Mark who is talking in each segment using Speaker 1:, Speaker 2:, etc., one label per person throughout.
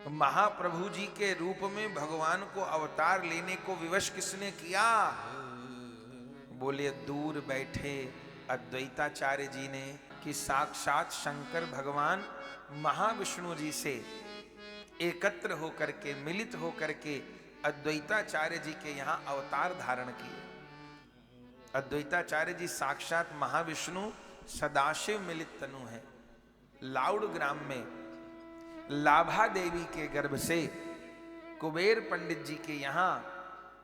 Speaker 1: महाप्रभु जी के रूप में भगवान को अवतार लेने को विवश किसने किया? बोले दूर बैठे अद्वैताचार्य जी ने, कि साक्षात शंकर भगवान महाविष्णु जी से एकत्र होकर के, मिलित होकर के अद्वैताचार्य जी के यहाँ अवतार धारण किए। अद्वैताचार्य जी साक्षात महाविष्णु सदाशिव मिलित तनु है। लाउड ग्राम में लाभा देवी के गर्भ से कुबेर पंडित जी के यहाँ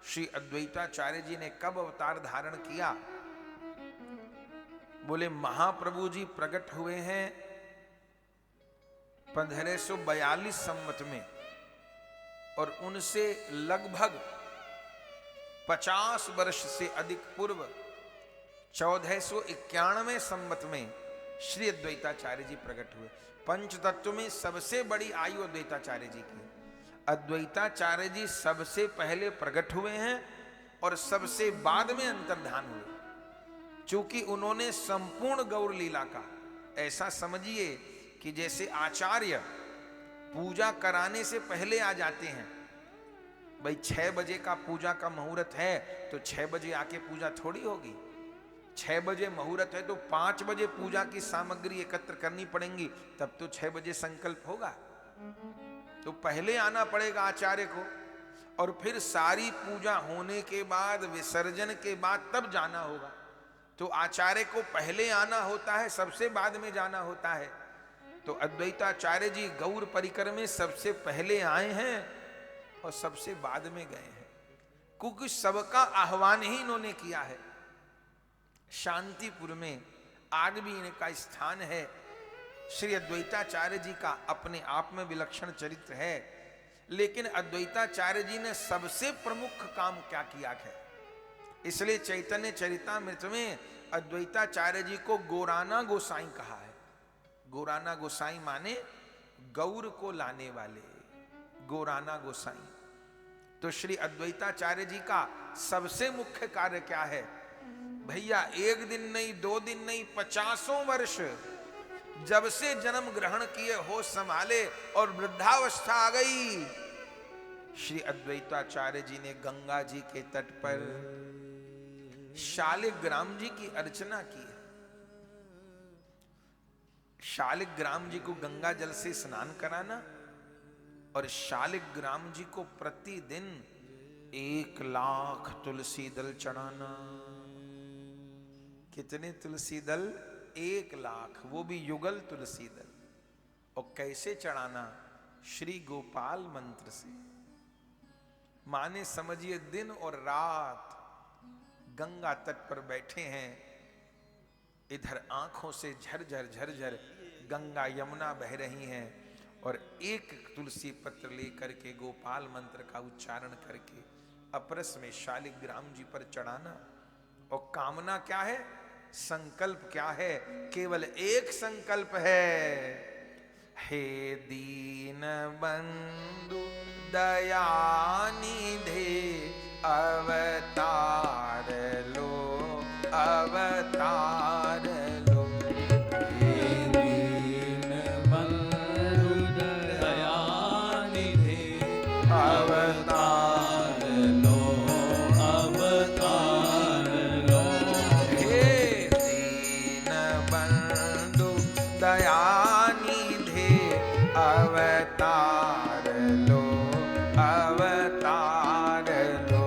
Speaker 1: श्री अद्वैताचार्य जी ने कब अवतार धारण किया? बोले महाप्रभु जी प्रकट हुए हैं 1542 संवत में, और उनसे लगभग 50 वर्ष से अधिक पूर्व 1491 संवत में श्री अद्वैताचार्य जी प्रकट हुए। पंच तत्व में सबसे बड़ी आयु अद्वैताचार्य जी की। अद्वैताचार्य जी सबसे पहले प्रकट हुए हैं और सबसे बाद में अंतर्धान हुए, क्योंकि उन्होंने संपूर्ण गौर लीला का, ऐसा समझिए कि जैसे आचार्य पूजा कराने से पहले आ जाते हैं। भाई 6 बजे का पूजा का मुहूर्त है तो 6 बजे आके पूजा थोड़ी होगी। 6 बजे मुहूर्त है तो 5 बजे पूजा की सामग्री एकत्र करनी पड़ेगी, तब तो 6 बजे संकल्प होगा। तो पहले आना पड़ेगा आचार्य को, और फिर सारी पूजा होने के बाद, विसर्जन के बाद तब जाना होगा। तो आचार्य को पहले आना होता है, सबसे बाद में जाना होता है। तो अद्वैताचार्य जी गौर परिकर में सबसे पहले आए हैं और सबसे बाद में गए हैं, क्योंकि सबका आह्वान ही इन्होंने किया है। शांतिपुर में आज भी इनका स्थान है। श्री अद्वैताचार्य जी का अपने आप में विलक्षण चरित्र है, लेकिन अद्वैताचार्य जी ने सबसे प्रमुख काम क्या किया है, इसलिए चैतन्य चरितामृत में अद्वैताचार्य जी को गोराना गोसाई कहा है। गोराना गोसाई माने गौर को लाने वाले, गोराना गोसाई। तो श्री अद्वैताचार्य जी का सबसे मुख्य कार्य क्या है? भैया 1 दिन नहीं, 2 दिन नहीं, 50 वर्ष जब से जन्म ग्रहण किए, होश संभाले और वृद्धावस्था आ गई, श्री अद्वैताचार्य जी ने गंगा जी के तट पर शालिग्राम जी की अर्चना की है। शालिग्राम जी को गंगा जल से स्नान कराना और शालिग्राम जी को प्रतिदिन 1 लाख तुलसी दल चढ़ाना। कितने तुलसी दल? 1 लाख, वो भी युगल तुलसी दल। और कैसे चढ़ाना? श्री गोपाल मंत्र से। माने समझिए दिन और रात गंगा तट पर बैठे हैं, इधर आंखों से झरझर झरझर गंगा यमुना बह रही हैं, और एक तुलसी पत्र लेकर के गोपाल मंत्र का उच्चारण करके अपरस में शालिग्राम जी पर चढ़ाना। और कामना क्या है, संकल्प क्या है? केवल एक संकल्प है, हे दीन बंधु दयानिधे अवतार लो, अवतार लो।
Speaker 2: हे दीन बंधु दयानिधे अवतार लो, अवतार लो।
Speaker 1: हे दीन बंधु दयानिधे अवतार लो, अवतार लो।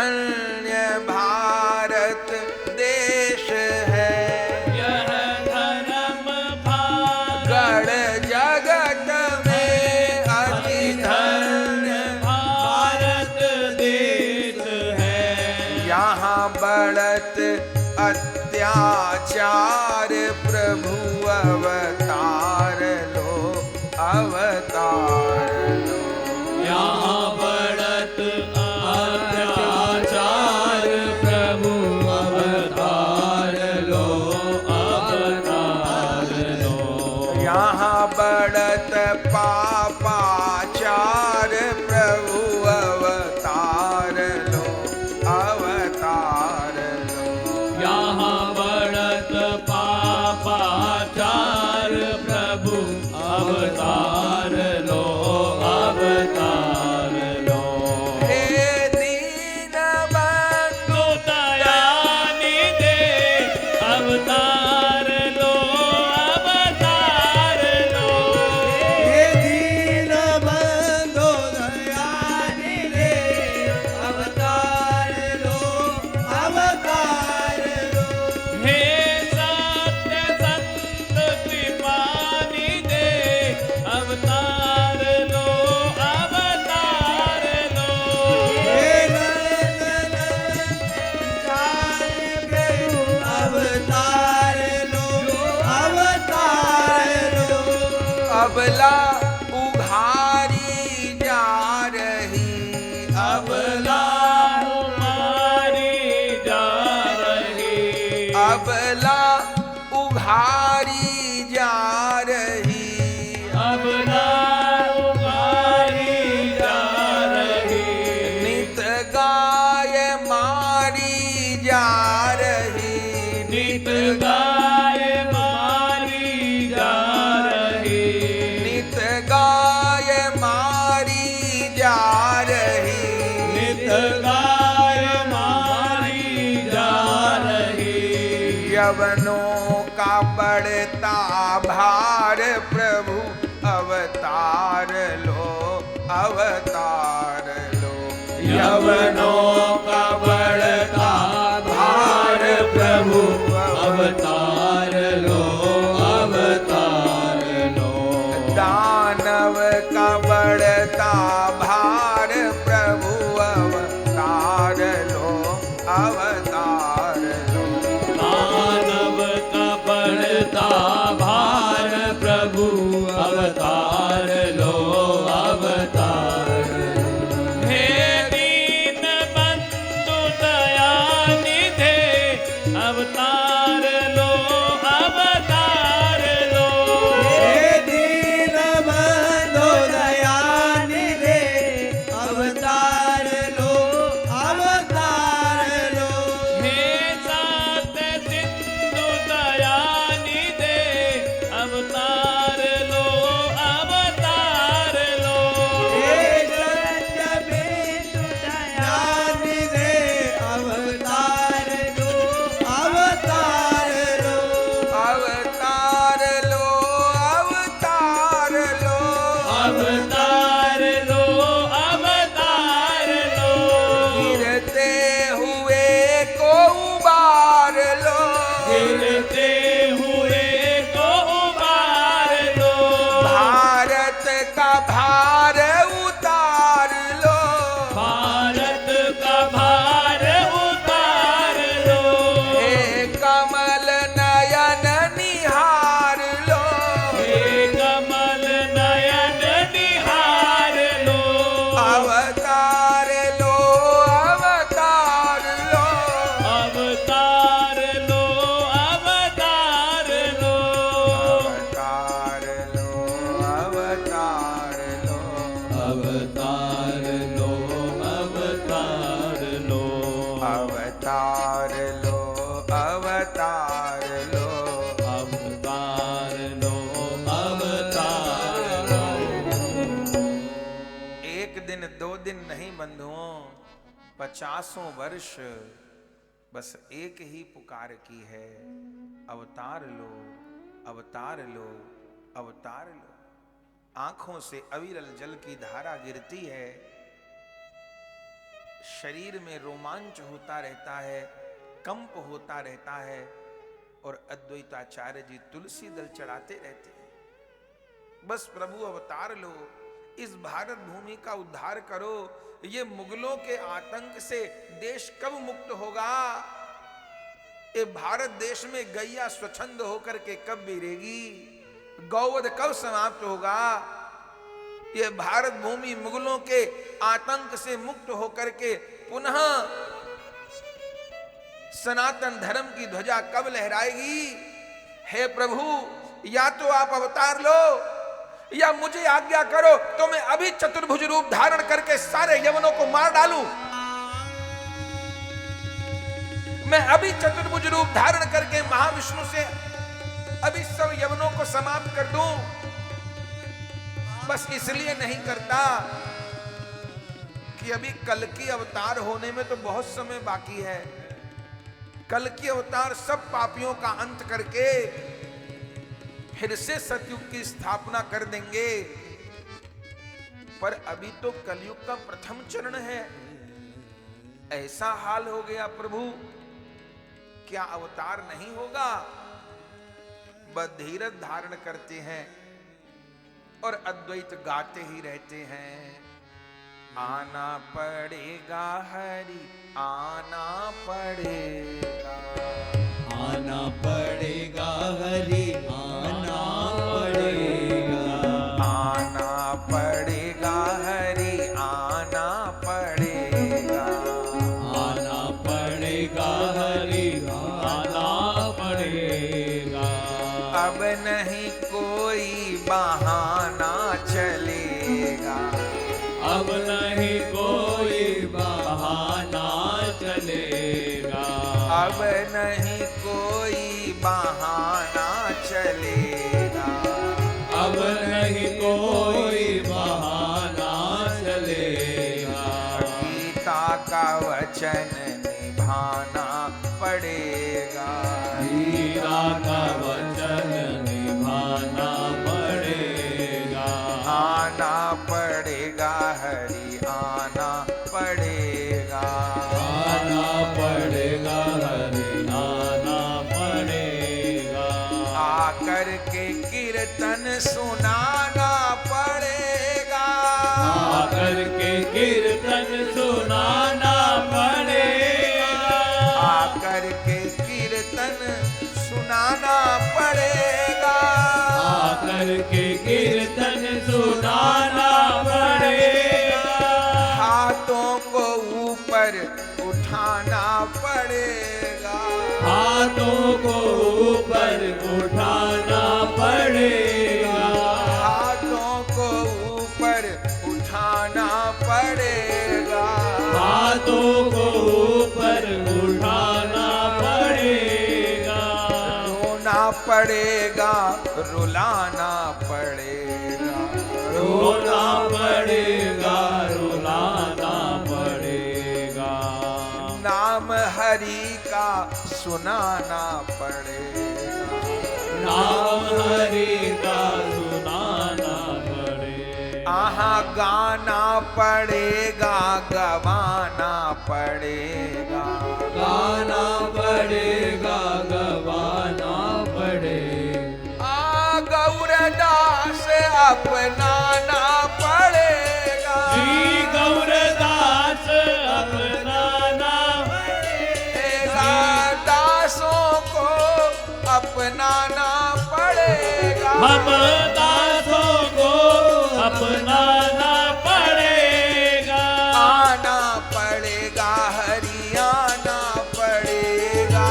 Speaker 1: धन्य भारत देश है,
Speaker 2: यह धर्म भारत
Speaker 1: गण जगत में अति धन्य
Speaker 2: भारत देश है।
Speaker 1: यहाँ बढ़त अत्याचार प्रभु अवतार लो, अवतार लो।
Speaker 2: यहाँ बढ़त अत्याचार प्रभु अवतार लो, अवतार लो।
Speaker 1: यहाँ बढ़त पापाचार प्रभु अवतार लो, अवतार लो।
Speaker 2: यहाँ बढ़त पापाचार प्रभु अवतार लो, अवतार लो।
Speaker 1: हे दीन बंधु
Speaker 2: दयानिधे अवतार लो, अवतार लो।
Speaker 3: हे दीन बंधु दयानिधे अवतार लो, अवतार लो।
Speaker 2: हे सत्य संत कृपानिधे अवतार लो, अवतार लो।
Speaker 3: हे नंदन अवतार लो, अवतार लो।
Speaker 1: अबला उघारी जा रही,
Speaker 2: अबला हमारी जा रही,
Speaker 1: अबला उघारी जा रही।
Speaker 2: अबला हमारी जा रही।
Speaker 1: नित गाय मारी जा रही,
Speaker 2: नित गाय मारी जा रही,
Speaker 1: नित गाय मारी जा रही।
Speaker 2: नित गाय मारी जा रही।
Speaker 1: यवनों का बढ़ता भार प्रभु अवतार लो, अवतार लो।
Speaker 2: यवनों का बढ़ता भार प्रभु अवतार लो, अवतार लो।
Speaker 1: दानव का बढ़ता भार प्रभु अवतार लो, अवतार लो।
Speaker 2: मानव का बढ़ता भार प्रभु अवतार लो, अवतार लो। हे दीन बंधु दयानिधे अवतार लो, अवतार लो।
Speaker 3: हे दीन बंधु दयानिधे अवतार लो, अवतार लो।
Speaker 2: हे सत्य सिंधु दयानिधे अवतार लो, अवतार लो।
Speaker 3: हे सत्य बिंदु दयानिधे अवतार लो, अवतार लो।
Speaker 1: अवतार लो, अवतार लो।
Speaker 2: अवतार लो, अवतार लो।
Speaker 1: गिरते हुए को उबार लो,
Speaker 2: गिरते हुए को उबार लो।
Speaker 1: भारत का भार उतार लो।
Speaker 2: भारत का भार उतार लो।
Speaker 1: हे कमल नयन निहार लो,
Speaker 2: हे कमल नयन निहार लो।
Speaker 1: अवतार लो, अवतार लो।
Speaker 2: अवतार लो, अवतार लो।
Speaker 1: अवतार लो, अवतार लो।
Speaker 2: अवतार लो, अवतार लो।
Speaker 1: अवतार लो, अवतार लो।
Speaker 2: अवतार लो, अवतार लो।
Speaker 1: एक दिन दो दिन नहीं बंधुओं, 50 वर्ष बस एक ही पुकार की है, अवतार लो, अवतार लो, अवतार लो। आंखों से अविरल जल की धारा गिरती है। शरीर में रोमांच होता रहता है, कंप होता रहता है, और अद्वैताचार्य जी तुलसी दल चढ़ाते रहते हैं। बस प्रभु अवतार लो, इस भारत भूमि का उद्धार करो, ये मुगलों के आतंक से देश कब मुक्त होगा, ये भारत देश में गैया स्वच्छंद होकर के कब बिरेगी, गौवध कब समाप्त होगा, ये भारत भूमि मुगलों के आतंक से मुक्त होकर के पुनः सनातन धर्म की ध्वजा कब लहराएगी। हे प्रभु, या तो आप अवतार लो या मुझे आज्ञा करो तो मैं अभी चतुर्भुज रूप धारण करके सारे यवनों को मार डालूं। मैं अभी चतुर्भुज रूप धारण करके महाविष्णु से अभी सब यवनों को समाप्त कर दूं। बस इसलिए नहीं करता कि अभी कल की अवतार होने में तो बहुत समय बाकी है। कल की अवतार सब पापियों का अंत करके फिर से सतयुग की स्थापना कर देंगे, पर अभी तो कलयुग का प्रथम चरण है। ऐसा हाल हो गया प्रभु, क्या अवतार नहीं होगा? बस धीरज धारण करते हैं और अद्वैत गाते ही रहते हैं। आना पड़ेगा हरि, आना पड़ेगा,
Speaker 3: आना पड़ेगा हरि, आना पड़ेगा,
Speaker 1: आना पड़ेगा हरि, आना पड़ेगा,
Speaker 2: आना पड़ेगा हरि, आना पड़ेगा।
Speaker 1: अब नहीं कोई बहाना चलेगा,
Speaker 2: अब नहीं कोई बहाना चलेगा,
Speaker 1: अब नहीं कोई बहाना चलेगा,
Speaker 2: अब नहीं कोई बहाना चलेगा।
Speaker 1: गीता का वचन निभाना पड़ेगा,
Speaker 2: गीता का वचन निभाना पड़ेगा,
Speaker 1: आना पड़ेगा हरि, आना पड़ेगा,
Speaker 2: आना पड़ेगा हरि, आना पड़ेगा।
Speaker 1: आकर के कीर्तन सुनाना पड़ेगा,
Speaker 2: आकर के कीर्तन सुनाना पड़ेगा,
Speaker 1: आकर के कीर्तन सुनाना पड़ेगा,
Speaker 2: आकर के कीर्तन सुनाना पड़ेगा।
Speaker 1: हाथों को ऊपर उठाना पड़ेगा,
Speaker 2: हाथों को ऊपर उठाना पड़ेगा,
Speaker 1: हाथों को ऊपर उठाना पड़ेगा,
Speaker 2: हाथों को ऊपर उठाना पड़ेगा।
Speaker 1: रोना पड़ेगा, रुलाना पड़ेगा,
Speaker 2: रोना पड़ेगा, रुलाना पड़ेगा।
Speaker 1: नाम हरि का सुनाना पड़ेगा,
Speaker 2: नाम हरि का सुनाना पड़ेगा।
Speaker 1: आहा गाना पड़ेगा, गवाना पड़ेगा,
Speaker 2: गाना पड़ेगा, गवाना पड़ेगा।
Speaker 1: गौरदास अपनाना पड़ेगा,
Speaker 2: श्री गौरदास अपनाना
Speaker 1: पड़ेगा, दासों को अपनाना पड़ेगा,
Speaker 2: हम दासों को अपनाना पड़ेगा।
Speaker 1: आना पड़ेगा हरियाणा पड़ेगा,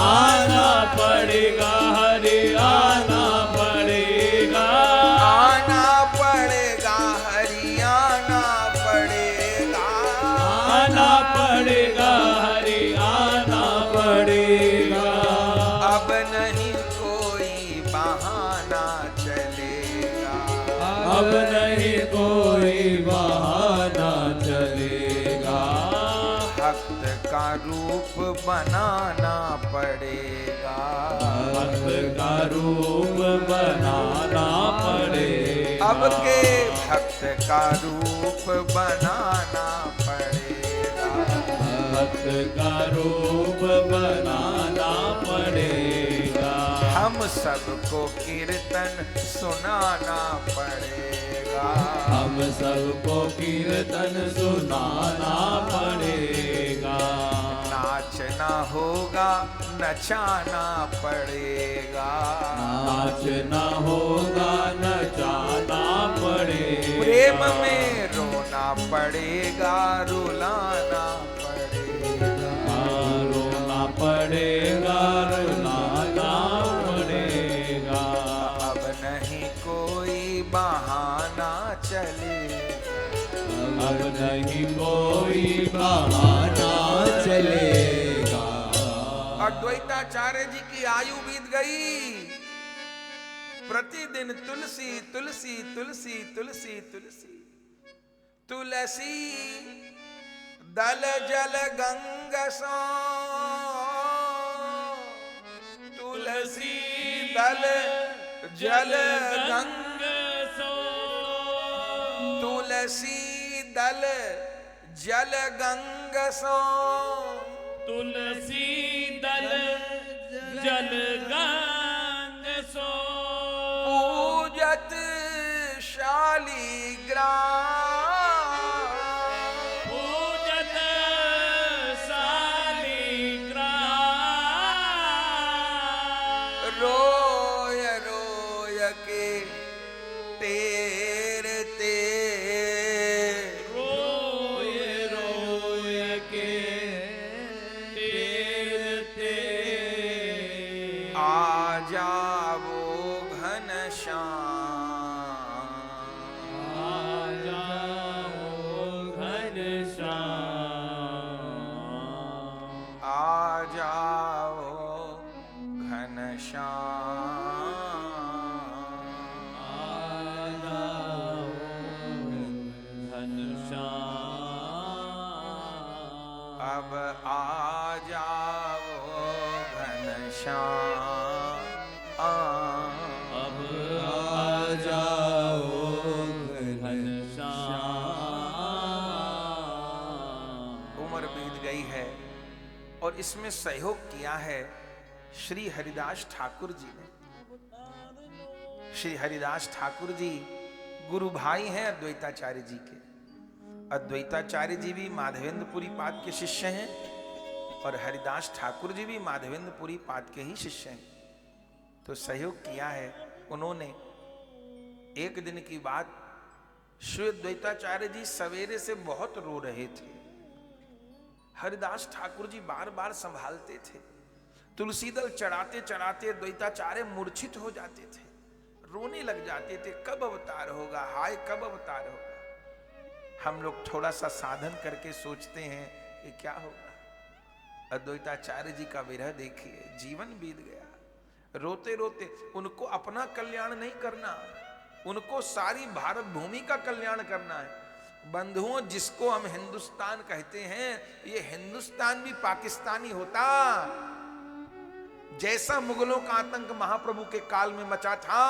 Speaker 2: आना पड़ेगा हरियाणा पड़ेगा,
Speaker 1: आना पड़ेगा हरियाणा पड़ेगा,
Speaker 2: आना पड़ेगा हरियाणा पड़ेगा।
Speaker 1: अब नहीं कोई बहाना चलेगा,
Speaker 2: अब नहीं कोई बहाना चलेगा।
Speaker 1: भक्त का रूप बनाना पड़ेगा,
Speaker 2: भक्त का रूप बनाना पड़ेगा।
Speaker 1: अब के भक्त का रूप बनाना पड़ेगा,
Speaker 2: भक्त का रूप बनाना पड़ेगा।
Speaker 1: हम सबको कीर्तन सुनाना पड़ेगा।
Speaker 2: हम सबको कीर्तन सुनाना पड़ेगा।
Speaker 1: नाचना होगा नचाना पड़ेगा।
Speaker 2: नाचना होगा नचाना पड़ेगा।
Speaker 1: प्रेम में रोना पड़ेगा रुलाना पड़ेगा।
Speaker 2: रोना पड़ेगा रुलाना पड़ेगा।
Speaker 1: अब नहीं कोई बहाना चलेगा।
Speaker 2: अब नहीं कोई
Speaker 3: बहाना चलेगा।
Speaker 1: अद्वैताचार्य जी की आयु बीत गई। प्रतिदिन तुलसी तुलसी तुलसी तुलसी तुलसी तुलसी दल जल गंग सो। तुलसी दल जल गंग
Speaker 2: सो।
Speaker 1: तुलसी दल जल गंग सो।
Speaker 2: तुलसी दल जल गंग सो।
Speaker 1: पूजत शालिग्राम।
Speaker 2: पूजत शालिग्राम।
Speaker 1: रोय रोय के टेरते।
Speaker 2: रोय रोय के टेरते।
Speaker 1: आ जाओ घनश्याम।
Speaker 2: आ जाओ घनश्याम।
Speaker 1: आ जाओ घनश्याम।
Speaker 2: आ जाओ घनश्याम।
Speaker 1: अब आ जाओ घनश्याम।
Speaker 2: अब
Speaker 3: आ जाओ
Speaker 2: घनश्याम।
Speaker 1: उम्र बीत गई है और इसमें सहयोग किया है श्री हरिदास ठाकुर जी ने। श्री हरिदास ठाकुर जी गुरु भाई हैं अद्वैताचार्य जी के। अद्वैताचार्य जी भी माधवेंद्रपुरी पाद के शिष्य हैं और हरिदास ठाकुर जी भी माधवेंद्रपुरी पाद के ही शिष्य हैं। तो सहयोग किया है उन्होंने। एक दिन की बात, श्री अद्वैताचार्य जी सवेरे से बहुत रो रहे थे। हरिदास ठाकुर जी बार बार संभालते थे। तुलसी दल चढ़ाते चढ़ाते अद्वैताचार्य मूर्छित हो जाते थे, रोने लग जाते थे। कब अवतार होगा, हाय कब अवतार होगा। हम लोग थोड़ा सा साधन करके सोचते हैं कि क्या होगा। अद्वैताचार्य जी का विरह देखिए, जीवन बीत गया। रोते रोते उनको अपना कल्याण नहीं करना, उनको सारी भारत भूमि का कल्याण करना है। बंधुओं, जिसको हम हिंदुस्तान कहते हैं, ये हिंदुस्तान भी पाकिस्तानी होता। जैसा मुगलों का आतंक महाप्रभु के काल में मचा था,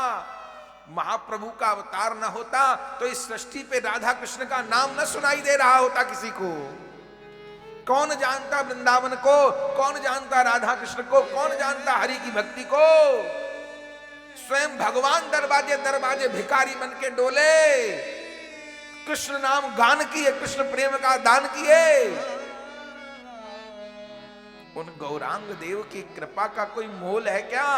Speaker 1: महाप्रभु का अवतार न होता तो इस सृष्टि पे राधा कृष्ण का नाम न सुनाई दे रहा होता किसी को। कौन जानता वृंदावन को, कौन जानता राधा कृष्ण को, कौन जानता हरि की भक्ति को। स्वयं भगवान दरवाजे दरवाजे भिखारी बन के डोले, कृष्ण नाम गान किए, कृष्ण प्रेम का दान किए। उन गौरांग देव की कृपा का कोई मोल है क्या?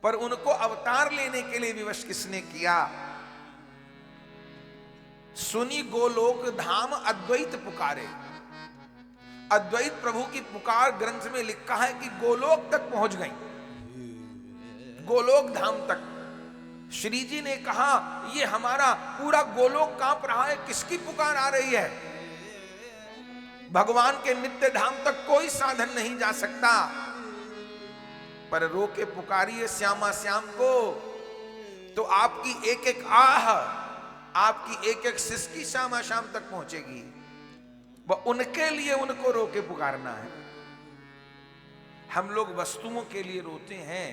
Speaker 1: पर उनको अवतार लेने के लिए विवश किसने किया? सुनी गोलोक धाम अद्वैत पुकारे। अद्वैत प्रभु की पुकार ग्रंथ में लिखा है कि गोलोक तक पहुंच गई, गोलोक धाम तक। श्री जी ने कहा, ये हमारा पूरा गोलोक कांप रहा है, किसकी पुकार आ रही है? भगवान के नित्य धाम तक कोई साधन नहीं जा सकता, पर रो के पुकारिए श्यामा श्याम को, तो आपकी एक एक आह, आपकी एक एक सिसकी श्यामा श्याम तक पहुंचेगी। वह उनके लिए उनको रो के पुकारना है। हम लोग वस्तुओं के लिए रोते हैं,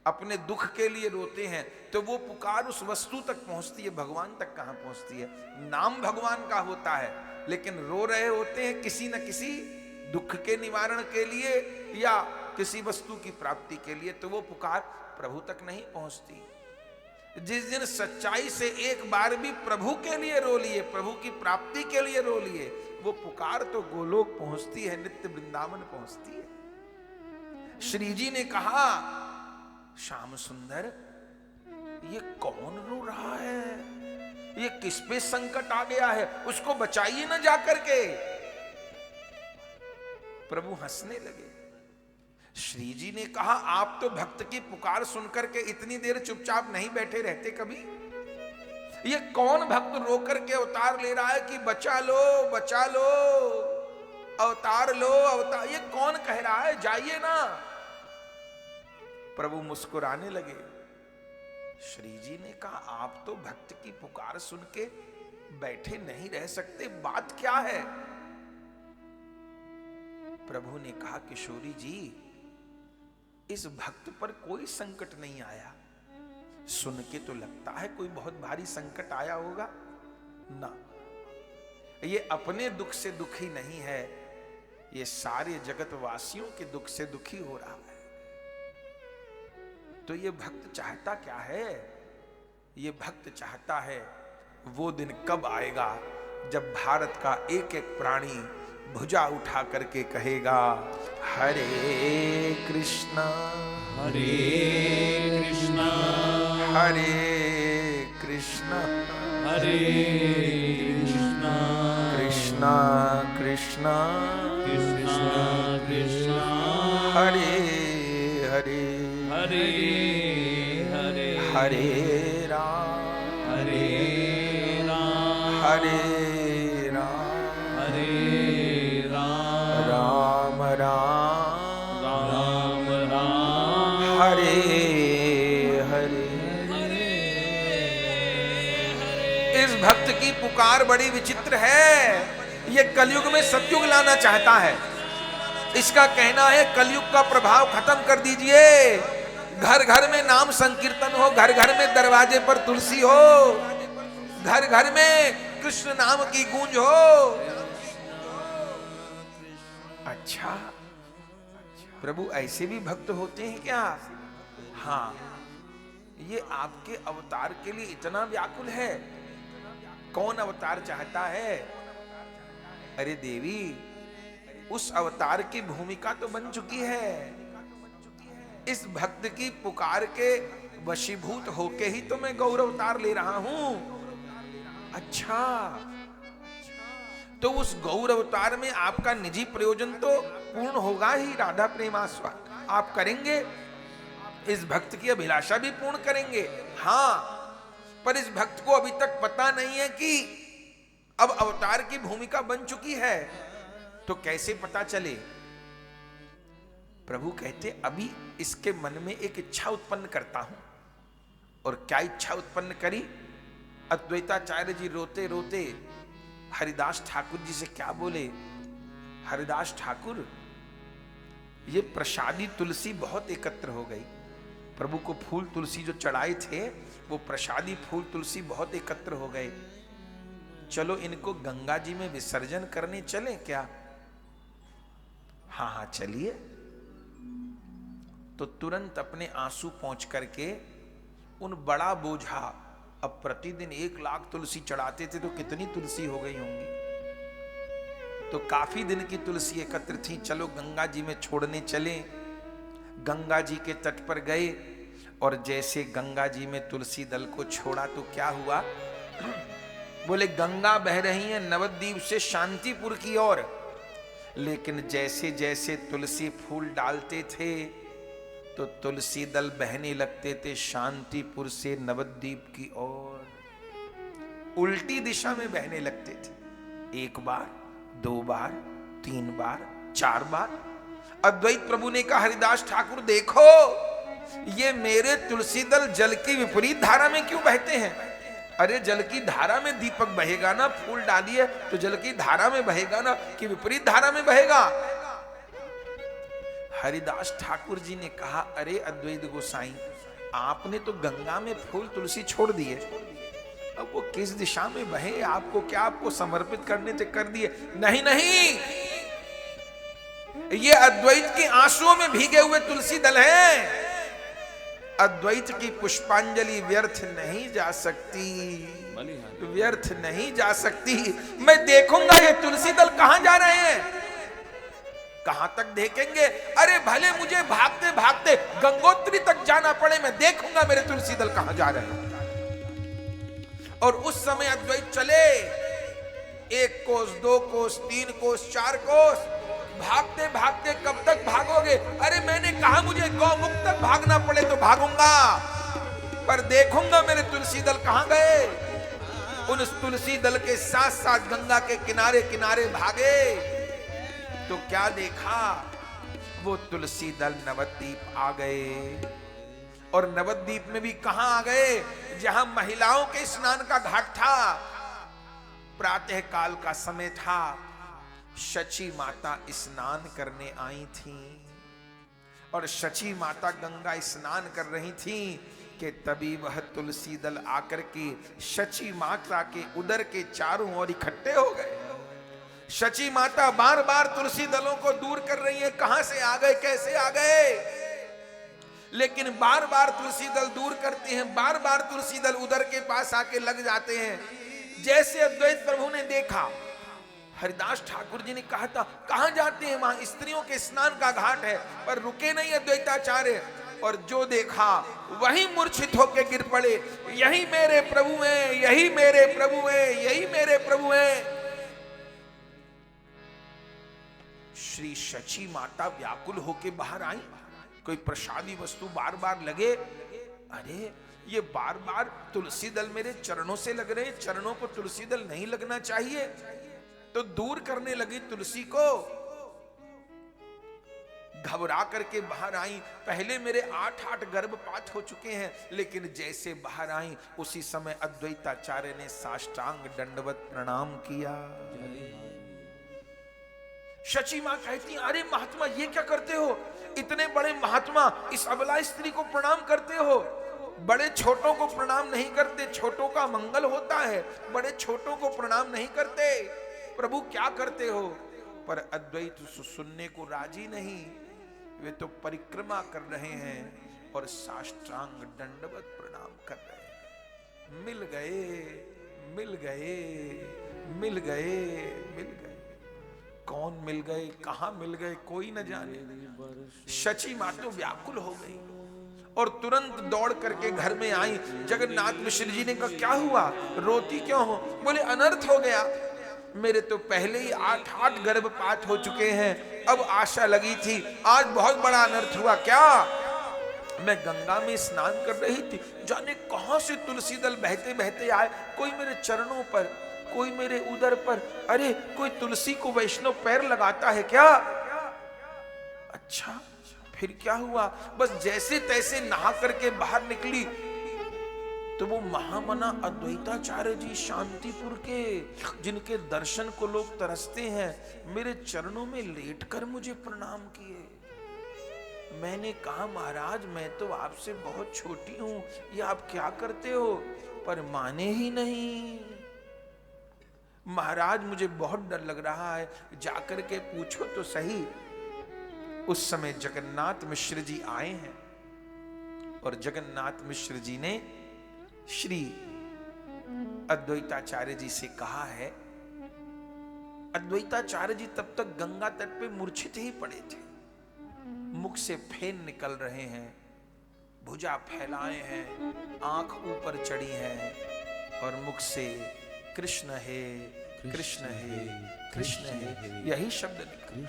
Speaker 1: अपने दुख के लिए रोते हैं, तो वो पुकार उस वस्तु तक पहुंचती है, भगवान तक कहां पहुंचती है। नाम भगवान का होता है, लेकिन रो रहे होते हैं किसी न किसी दुख के निवारण के लिए या किसी वस्तु की प्राप्ति के लिए, तो वो पुकार प्रभु तक नहीं पहुंचती। जिस दिन सच्चाई से एक बार भी प्रभु के लिए रो लिए, प्रभु की प्राप्ति के लिए रो लिए, वो पुकार तो गोलोक पहुंचती है, नित्य वृंदावन पहुंचती है। श्री जी ने कहा, श्याम सुंदर, ये कौन रो रहा है, ये किस पे संकट आ गया है, उसको बचाइए ना जाकर के। प्रभु हंसने लगे। श्री जी ने कहा, आप तो भक्त की पुकार सुनकर के इतनी देर चुपचाप नहीं बैठे रहते कभी? ये कौन भक्त रो करके अवतार ले रहा है कि बचा लो बचा लो, अवतार लो अवतार, ये कौन कह रहा है, जाइए ना। प्रभु मुस्कुराने लगे। श्री जी ने कहा, आप तो भक्त की पुकार सुन के बैठे नहीं रह सकते, बात क्या है? प्रभु ने कहा, किशोरी जी, इस भक्त पर कोई संकट नहीं आया। सुन के तो लगता है कोई बहुत भारी संकट आया होगा ना, ये अपने दुख से दुखी नहीं है, ये सारे जगत वासियों के दुख से दुखी हो रहा है। तो ये भक्त चाहता क्या है? ये भक्त चाहता है वो दिन कब आएगा जब भारत का एक एक प्राणी भुजा उठा करके कहेगा, हरे कृष्णा
Speaker 2: हरे कृष्णा
Speaker 1: हरे कृष्णा
Speaker 2: हरे कृष्णा
Speaker 1: कृष्णा कृष्णा
Speaker 2: कृष्णा कृष्णा
Speaker 1: हरे हरे
Speaker 2: हरे हरे
Speaker 1: हरे राम
Speaker 2: हरे राम
Speaker 1: हरे राम
Speaker 2: हरे राम
Speaker 1: राम राम
Speaker 2: राम राम
Speaker 1: हरे हरे। इस भक्त की पुकार बड़ी विचित्र है। ये कलयुग में सतयुग लाना चाहता है। इसका कहना है कलयुग का प्रभाव खत्म कर दीजिए, घर घर में नाम संकीर्तन हो, घर घर में दरवाजे पर तुलसी हो, घर घर में कृष्ण नाम की गूंज हो। अच्छा, प्रभु ऐसे भी भक्त होते हैं क्या? हाँ, ये आपके अवतार के लिए इतना व्याकुल है। कौन अवतार चाहता है? अरे देवी, उस अवतार की भूमिका तो बन चुकी है। इस भक्त की पुकार के वशीभूत होके ही तो मैं गौर अवतार ले रहा हूं। अच्छा, तो उस गौर अवतार में आपका निजी प्रयोजन तो पूर्ण होगा ही, राधा प्रेमास्वाद आप करेंगे, इस भक्त की अभिलाषा भी पूर्ण करेंगे। हाँ, पर इस भक्त को अभी तक पता नहीं है कि अब अवतार की भूमिका बन चुकी है, तो कैसे पता चले? प्रभु कहते, अभी इसके मन में एक इच्छा उत्पन्न करता हूं। और क्या इच्छा उत्पन्न करी? अद्वैताचार्य जी रोते रोते हरिदास ठाकुर जी से क्या बोले? हरिदास ठाकुर, ये प्रसादी तुलसी बहुत एकत्र हो गई। प्रभु को फूल तुलसी जो चढ़ाए थे, वो प्रसादी फूल तुलसी बहुत एकत्र हो गए। चलो इनको गंगा जी में विसर्जन करने चले क्या? हाँ हाँ चलिए। तो तुरंत अपने आंसू पहुंच करके उन बड़ा बोझा, अब प्रतिदिन 1 लाख तुलसी चढ़ाते थे तो कितनी तुलसी हो गई होंगी, तो काफी दिन की तुलसी एकत्र थी। चलो गंगा जी में छोड़ने चले। गंगा जी के तट पर गए और जैसे गंगा जी में तुलसी दल को छोड़ा तो क्या हुआ? बोले गंगा बह रही है नवद्वीप से शांतिपुर की ओर, लेकिन जैसे जैसे तुलसी फूल डालते थे तो तुलसी दल बहने लगते थे शांतिपुर से नवद्वीप की ओर, उल्टी दिशा में बहने लगते थे। 1 बार, 2 बार, 3 बार, 4 बार। अद्वैत प्रभु ने कहा, हरिदास ठाकुर देखो, ये मेरे तुलसी दल जल की विपरीत धारा में क्यों बहते हैं? अरे जल की धारा में दीपक बहेगा ना, फूल डालिए तो जल की धारा में बहेगा ना, कि विपरीत धारा में बहेगा? हरिदास ठाकुर जी ने कहा, अरे अद्वैत गोसाई, आपने तो गंगा में फूल तुलसी छोड़ दिए, अब वो किस दिशा में बहे, आपको क्या, आपको समर्पित करने से कर दिए? नहीं नहीं, ये अद्वैत के आंसुओं में भीगे हुए तुलसी दल हैं। अद्वैत की पुष्पांजलि व्यर्थ नहीं जा सकती, व्यर्थ नहीं जा सकती। मैं देखूंगा ये तुलसी दल कहां जा रहे हैं, कहां तक देखेंगे? अरे भले मुझे भागते भागते गंगोत्री तक जाना पड़े, मैं देखूंगा मेरे तुलसी दल कहां जा रहे हैं। और उस समय अद्वैत चले, 1 कोस, 2 कोस, 3 कोस, 4 कोस, भागते भागते कब तक भागोगे? अरे मैंने कहा मुझे गौमुख तक भागना पड़े तो भागूंगा, पर देखूंगा मेरे तुलसी दल कहां गए। उन तुलसी दल के साथ साथ गंगा के किनारे किनारे भागे तो क्या देखा? वो तुलसी दल नवद्वीप आ गए। और नवद्वीप में भी कहां आ गए? जहां महिलाओं के स्नान का घाट था। प्रातः काल का समय था, शची माता स्नान करने आई थी और शची माता गंगा स्नान कर रही थी कि तभी वह तुलसी दल आकर के शची माता के उदर के चारों ओर इकट्ठे हो गए। शची माता बार बार तुलसी दलों को दूर कर रही है, कहां से आ गए, कैसे आ गए, लेकिन बार बार तुलसी दल दूर करते हैं, बार बार तुलसी दल उदर के पास आके लग जाते हैं। जैसे अद्वैत प्रभु ने देखा, हरिदास ठाकुर जी ने कहा था कहां जाते हैं, वहां स्त्रियों के स्नान का घाट है, पर रुके नहीं अद्वैताचार्य, और जो देखा वही मूर्छित होकर गिर पड़े, यही मेरे प्रभु हैं, यही मेरे प्रभु हैं, यही मेरे प्रभु हैं। श्री शची माता व्याकुल होके बाहर आई, कोई प्रसादी वस्तु बार बार लगे, अरे ये बार बार तुलसी दल मेरे चरणों से लग रहे, चरणों को तुलसी दल नहीं लगना चाहिए, तो दूर करने लगी तुलसी को। घबरा करके बाहर आई। पहले मेरे 8 गर्भपात हो चुके हैं, लेकिन जैसे बाहर आई उसी समय अद्वैताचार्य ने साष्टांग दंडवत प्रणाम किया। शची मां कहती, अरे महात्मा ये क्या करते हो, इतने बड़े महात्मा इस अबला स्त्री को प्रणाम करते हो, बड़े छोटों को प्रणाम नहीं करते, छोटों का मंगल होता है, बड़े छोटों को प्रणाम नहीं करते, प्रभु क्या करते हो? पर अद्वैत सुनने को राजी नहीं, वे तो परिक्रमा कर रहे हैं और साष्टांग दंडवत प्रणाम कर रहे हैं। मिल गए, मिल गए, मिल गए, मिल गए। कौन मिल गए, कहां मिल गए, कोई न जाने। शची मां तो व्याकुल हो गई और तुरंत दौड़ करके घर में आई। जगन्नाथ मिश्र जी ने कहा क्या हुआ, रोती क्यों हो? बोले अनर्थ हो गया, मेरे तो पहले ही 8 गर्भपात हो चुके हैं, अब आशा लगी थी, आज बहुत बड़ा अनर्थ हुआ। क्या? मैं गंगा में स्नान कर रही थी, जाने कहां से तुलसी दल बहते बहते आए, कोई मेरे चरणों पर, कोई मेरे उदर पर। अरे कोई तुलसी को वैष्णव पैर लगाता है क्या? अच्छा फिर क्या हुआ? बस जैसे तैसे नहा करके बाहर निकली तो वो महामना अद्वैताचार्य जी शांतिपुर के, जिनके दर्शन को लोग तरसते हैं, मेरे चरणों में लेटकर मुझे प्रणाम किए। मैंने कहा महाराज मैं तो आपसे बहुत छोटी हूं, ये आप क्या करते हो? पर माने ही नहीं। महाराज मुझे बहुत डर लग रहा है, जाकर के पूछो तो सही। उस समय जगन्नाथ मिश्र जी आए हैं और जगन्नाथ मिश्र जी ने श्री अद्वैताचार्य जी से कहा है। अद्वैताचार्य जी तब तक गंगा तट पे मूर्छित ही पड़े थे, मुख से फेन निकल रहे हैं, भुजा फैलाए हैं, आंख ऊपर चढ़ी है और मुख से कृष्ण है, कृष्ण है, कृष्ण है, यही शब्द निकले।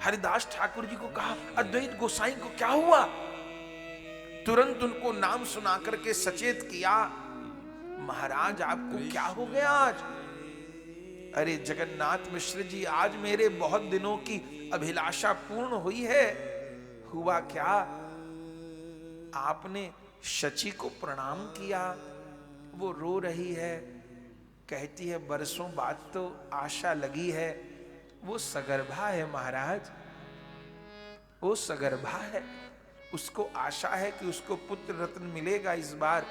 Speaker 1: हरिदास ठाकुर जी को कहा अद्वैत गोसाई को क्या हुआ? तुरंत उनको नाम सुना करके सचेत किया, महाराज आपको क्या हो गया आज? अरे जगन्नाथ मिश्र जी आज मेरे बहुत दिनों की अभिलाषा पूर्ण हुई है। हुआ क्या? आपने शची को प्रणाम किया, वो रो रही है, कहती है बरसों बाद तो आशा लगी है, वो सगर्भा है महाराज। वो सगर्भा है, उसको आशा है कि उसको पुत्र रत्न मिलेगा इस बार।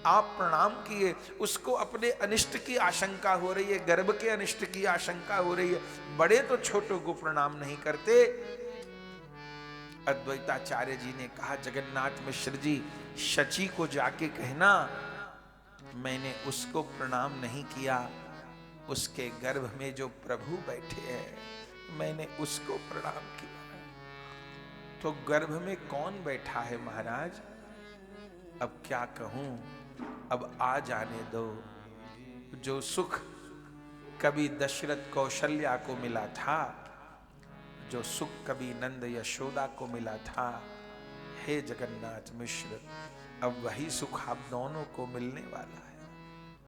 Speaker 1: आप प्रणाम किए, उसको अपने अनिष्ट की आशंका हो रही है, गर्भ के अनिष्ट की आशंका हो रही है। बड़े तो छोटों को प्रणाम नहीं करते। अद्वैताचार्य जी ने कहा, जगन्नाथ मिश्र जी, शची को जाके कहना मैंने उसको प्रणाम नहीं किया, उसके गर्भ में जो प्रभु बैठे हैं मैंने उसको प्रणाम किया। तो गर्भ में कौन बैठा है महाराज? अब क्या कहूं, अब आ जाने दो। जो सुख कभी दशरथ कौशल्या को मिला था, जो सुख कभी नंद यशोदा को मिला था, हे जगन्नाथ मिश्र, अब वही सुख आप दोनों को मिलने वाला है।